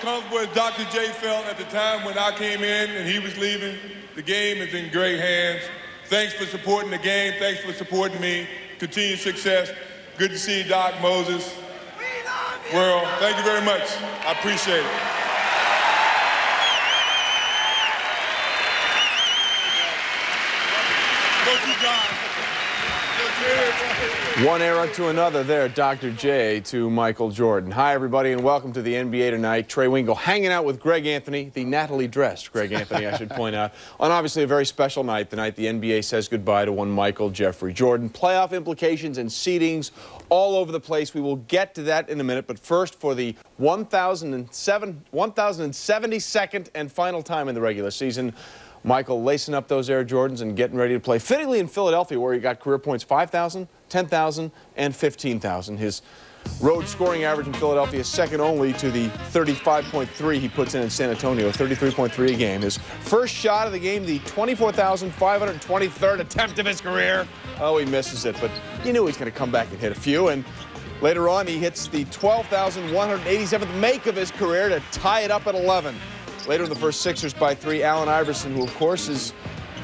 comfortable as Dr. J felt at the time when I came in and he was leaving. The game is in great hands. Thanks for supporting the game. Thanks for supporting me. Continued success. Good to see you, Doc, Moses. World, thank you very much. I appreciate it. Go to John. One era to another there, Dr. J to Michael Jordan. Hi, everybody, and welcome to the NBA Tonight. Trey Wingo hanging out with Greg Anthony, the Natalie dressed Greg Anthony, I should point out, on obviously a very special night, the night the NBA says goodbye to one Michael Jeffrey Jordan. Playoff implications and seedings all over the place. We will get to that in a minute, but first, for the 1,072nd and final time in the regular season, Michael lacing up those Air Jordans and getting ready to play, fittingly in Philadelphia, where he got career points 5,000, 10,000, and 15,000. His road scoring average in Philadelphia is second only to the 35.3 he puts in San Antonio, 33.3 a game. His first shot of the game, the 24,523rd attempt of his career. Oh, he misses it, but you knew he's going to come back and hit a few. And later on, he hits the 12,187th make of his career to tie it up at 11. Later in the first, Sixers by 3. Allen Iverson, who, of course, is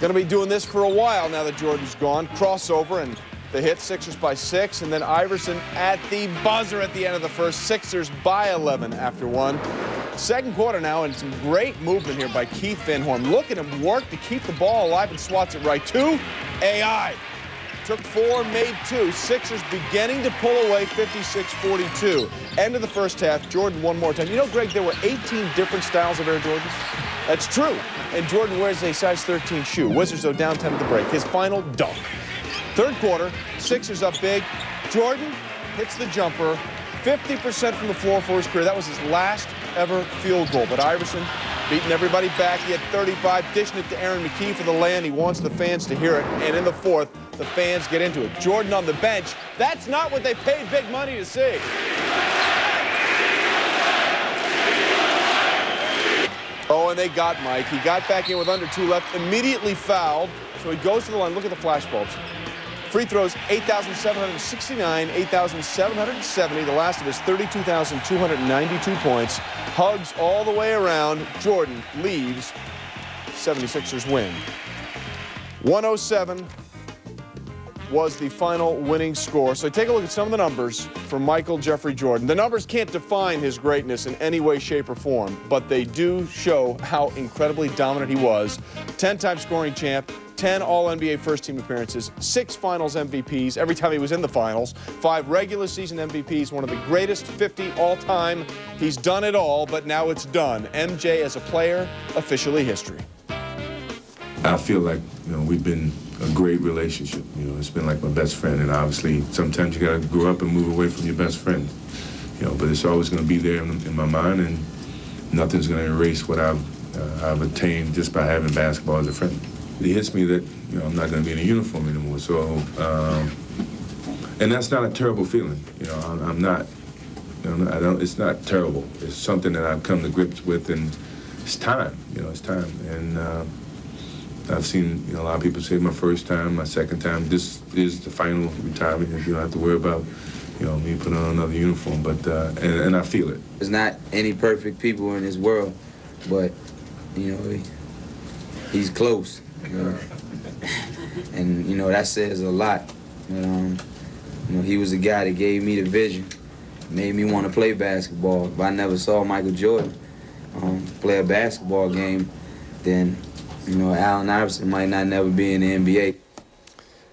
going to be doing this for a while now that Jordan's gone. Crossover and the hit, Sixers by 6. And then Iverson at the buzzer at the end of the first. Sixers by 11 after 1. Second quarter now, and some great movement here by Keith Van Horn. Look at him work to keep the ball alive and swats it right to AI. Took 4, made 2. Sixers beginning to pull away 56-42. End of the first half, Jordan one more time. You know, Greg, there were 18 different styles of Air Jordans. That's true. And Jordan wears a size 13 shoe. Wizards, though, down 10 at the break. His final dunk. Third quarter, Sixers up big. Jordan hits the jumper. 50% from the floor for his career. That was his last ever field goal. But Iverson beating everybody back. He had 35, dishing it to Aaron McKee for the land. He wants the fans to hear it. And in the fourth, the fans get into it. Jordan on the bench. That's not what they paid big money to see. Oh, and they got Mike. He got back in with under 2 left, immediately fouled. So he goes to the line. Look at the flashbulbs. Free throws, 8,769, 8,770. The last of his 32,292 points. Hugs all the way around. Jordan leaves. 76ers win. 107 was the final winning score. So take a look at some of the numbers for Michael Jeffrey Jordan. The numbers can't define his greatness in any way, shape, or form, but they do show how incredibly dominant he was. 10-time scoring champ, 10 All-NBA first-team appearances, 6 Finals MVPs every time he was in the Finals, 5 regular season MVPs, one of the greatest 50 all-time. He's done it all, but now it's done. MJ as a player, officially history. I feel like, we've been a great relationship. It's been like my best friend, and obviously sometimes you got to grow up and move away from your best friend. But it's always going to be there in my mind, and nothing's going to erase what I've attained just by having basketball as a friend. It hits me that I'm not going to be in a uniform anymore. So, and that's not a terrible feeling. I'm not. I don't. It's not terrible. It's something that I've come to grips with, and it's time. It's time. And I've seen a lot of people say my first time, my second time. This is the final retirement. You don't have to worry about me putting on another uniform. But and I feel it. There's not any perfect people in this world, but he's close. And that says a lot. He was the guy that gave me the vision, made me want to play basketball. If I never saw Michael Jordan play a basketball game, then Allen Iverson might not never be in the NBA.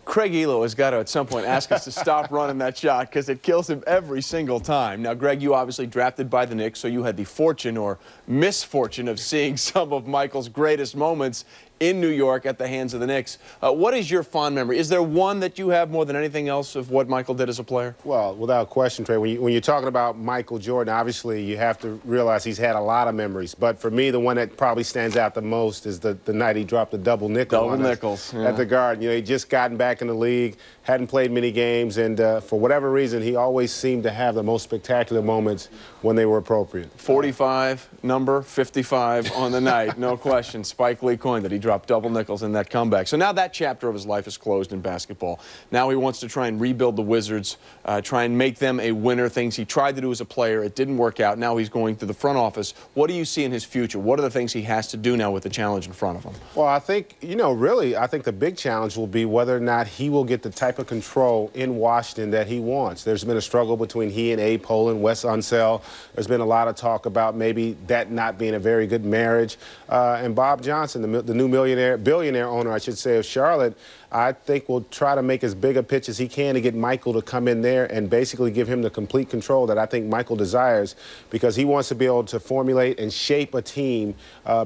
Craig Elo has got to, at some point, ask us to stop running that shot because it kills him every single time. Now, Greg, you obviously drafted by the Knicks, so you had the fortune or misfortune of seeing some of Michael's greatest moments in New York at the hands of the Knicks. What is your fond memory? Is there one that you have more than anything else of what Michael did as a player? Well, without question, Trey, when you're talking about Michael Jordan, obviously you have to realize he's had a lot of memories. But for me, the one that probably stands out the most is the night he dropped the double nickel on us at the Garden. He'd just gotten back in the league, hadn't played many games, and for whatever reason, he always seemed to have the most spectacular moments when they were appropriate. 45, number 55 on the night, no question. Spike Lee coined it. He dropped dropped double nickels in that comeback. So now that chapter of his life is closed in basketball. Now he wants to try and rebuild the Wizards, try and make them a winner. Things he tried to do as a player, it didn't work out. Now he's going to the front office. What do you see in his future? What are the things he has to do now with the challenge in front of him? Well, I think, really, I think the big challenge will be whether or not he will get the type of control in Washington that he wants. There's been a struggle between he and Abe Pollin, Wes Unseld. There's been a lot of talk about maybe that not being a very good marriage. And Bob Johnson, the new billionaire owner, I should say, of Charlotte, I think will try to make as big a pitch as he can to get Michael to come in there and basically give him the complete control that I think Michael desires, because he wants to be able to formulate and shape a team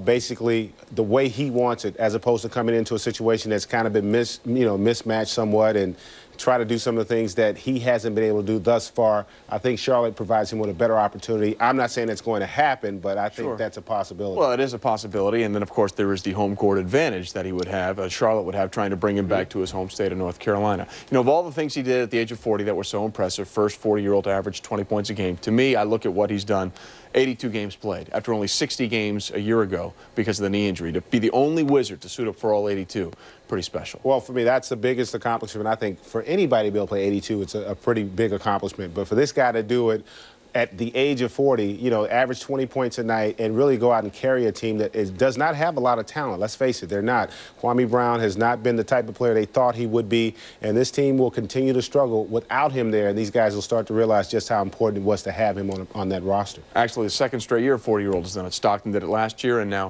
basically the way he wants it, as opposed to coming into a situation that's kind of been mismatched somewhat and try to do some of the things that he hasn't been able to do thus far. I think Charlotte provides him with a better opportunity. I'm not saying it's going to happen, but I think that's a possibility. Well, it is a possibility, and then, of course, there is the home court advantage that he would have, Charlotte would have, trying to bring him back to his home state of North Carolina. Of all the things he did at the age of 40 that were so impressive, first 40-year-old average 20 points a game, to me, I look at what he's done. 82 games played after only 60 games a year ago because of the knee injury. To be the only Wizard to suit up for all 82, pretty special. Well, for me, that's the biggest accomplishment. I think for anybody to be able to play 82, it's a pretty big accomplishment. But for this guy to do it at the age of 40, average 20 points a night and really go out and carry a team that does not have a lot of talent. Let's face it, they're not. Kwame Brown has not been the type of player they thought he would be, and this team will continue to struggle without him there, and these guys will start to realize just how important it was to have him on that roster. Actually, the second straight year a 40-year-old has done it. Stockton did it last year, and now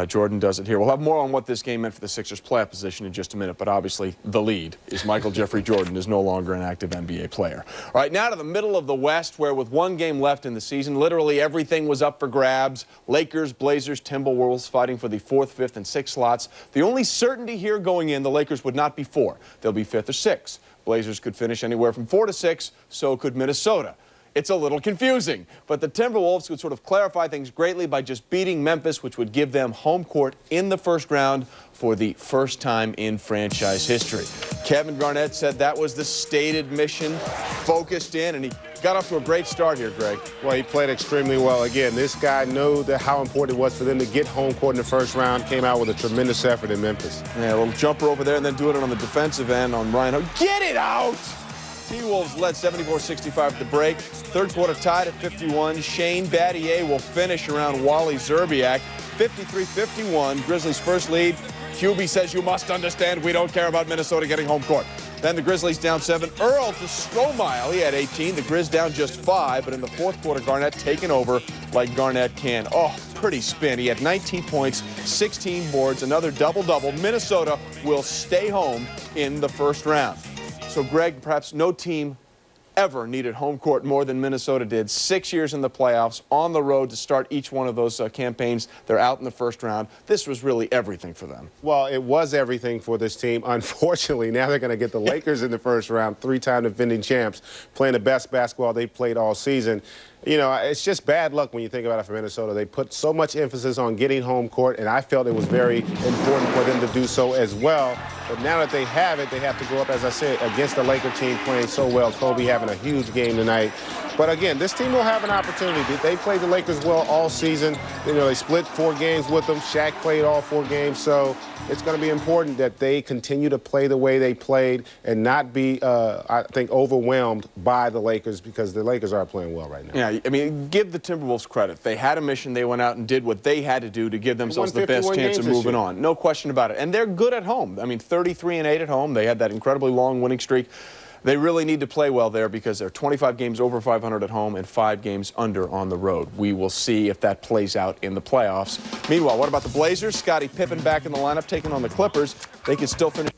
Jordan does it here. We'll have more on what this game meant for the Sixers' playoff position in just a minute, but obviously the lead is Michael Jeffrey Jordan is no longer an active NBA player. All right, now to the middle of the West, where with one game left in the season, literally everything was up for grabs. Lakers, Blazers, Timberwolves fighting for the 4th, 5th, and 6th slots. The only certainty here going in, the Lakers would not be 4. They'll be 5th or 6th. Blazers could finish anywhere from 4 to 6, so could Minnesota. It's a little confusing, but the Timberwolves could sort of clarify things greatly by just beating Memphis, which would give them home court in the first round for the first time in franchise history. Kevin Garnett said that was the stated mission, focused in, and he got off to a great start here, Greg. Well, he played extremely well. Again, this guy knew how important it was for them to get home court in the first round, came out with a tremendous effort in Memphis. Yeah, a little jumper over there and then doing it on the defensive end on Ryan. Get it out! T-Wolves led 74-65 at the break. Third quarter tied at 51. Shane Battier will finish around Wally Zerbiak. 53-51, Grizzlies' first lead. QB says, you must understand we don't care about Minnesota getting home court. Then the Grizzlies down 7. Earl to Stromile, he had 18. The Grizz down just 5, but in the fourth quarter, Garnett taking over like Garnett can. Oh, pretty spin. He had 19 points, 16 boards, another double-double. Minnesota will stay home in the first round. So, Greg, perhaps no team ever needed home court more than Minnesota did. 6 years in the playoffs, on the road to start each one of those campaigns. They're out in the first round. This was really everything for them. Well, it was everything for this team. Unfortunately, now they're going to get the Lakers in the first round, 3-time defending champs, playing the best basketball they've played all season. It's just bad luck when you think about it for Minnesota. They put so much emphasis on getting home court, and I felt it was very important for them to do so as well. But now that they have it, they have to go up, as I said, against the Laker team playing so well. Kobe having a huge game tonight. But again, this team will have an opportunity. They played the Lakers well all season. They split 4 games with them. Shaq played all 4 games. So it's going to be important that they continue to play the way they played and not be, I think, overwhelmed by the Lakers, because the Lakers are playing well right now. Yeah, I mean, give the Timberwolves credit. They had a mission. They went out and did what they had to do to give themselves the best chance of moving on. No question about it. And they're good at home. I mean, 33-8 at home. They had that incredibly long winning streak. They really need to play well there because they're 25 games over 500 at home and 5 games under on the road. We will see if that plays out in the playoffs. Meanwhile, what about the Blazers? Scottie Pippen back in the lineup, taking on the Clippers. They could still finish